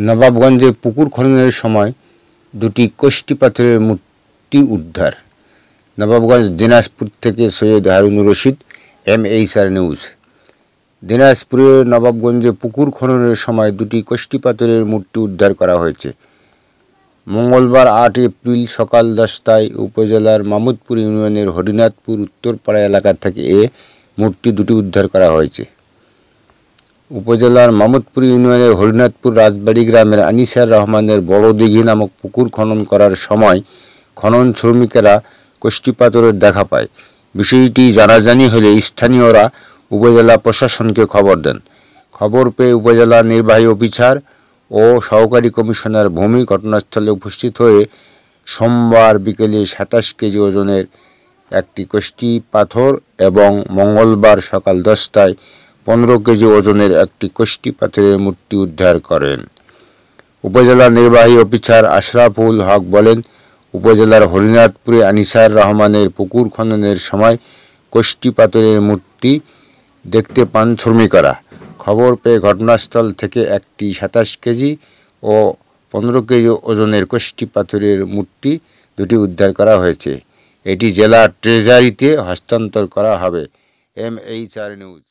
নবাবগঞ্জে পুকুর খননের সময় দুটি কষ্টি পাথরের মূর্তি উদ্ধার। নবাবগঞ্জ, দিনাজপুর থেকে সৈয়দ হারুনুর রশিদ, MHR নিউজ। দিনাজপুরের নবাবগঞ্জে পুকুর খননের সময় দুটি কষ্টি পাথরের মূর্তি উদ্ধার করা হয়েছে। মঙ্গলবার 8 এপ্রিল সকাল 10টায় উপজেলার মামুদপুর ইউনিয়নের হরিনাথপুর উত্তরপাড়া এলাকা থেকে এ মূর্তি দুটি উদ্ধার করা হয়েছে। উপজেলার মামুদপুর ইউনিয়নের হরিনাথপুর রাজবাড়ি গ্রামের আনিসার রহমানের বড় দিঘি নামক পুকুর খনন করার সময় খনন শ্রমিকেরা কষ্টি পাথরের দেখা পায়। বিষয়টি জানাজানি হলে স্থানীয়রা উপজেলা প্রশাসনকে খবর দেন। খবর পেয়ে উপজেলা নির্বাহী অফিসার ও সহকারী কমিশনার ভূমি ঘটনাস্থলে উপস্থিত হয়ে সোমবার বিকেলে 27 কেজি ওজনের একটি কষ্টি পাথর এবং মঙ্গলবার সকাল 10টায় 15 কেজি ওজনের একটি কষ্টি পাথরের মূর্তি উদ্ধার করেন। উপজেলা নির্বাহী অফিসার আশরাফুল হক বলেন, উপজেলার হরিনাথপুরে আনিসার রহমানের পুকুর খননের সময় কষ্টি পাথরের মূর্তি দেখতে পান শ্রমিকেরা। খবর পেয়ে ঘটনাস্থল থেকে একটি 27 কেজি ও 15 কেজি ওজনের কষ্টি পাথরের মূর্তি দুটি উদ্ধার করা হয়েছে। এটি জেলা ট্রেজারিতে হস্তান্তর করা হবে। MHR news.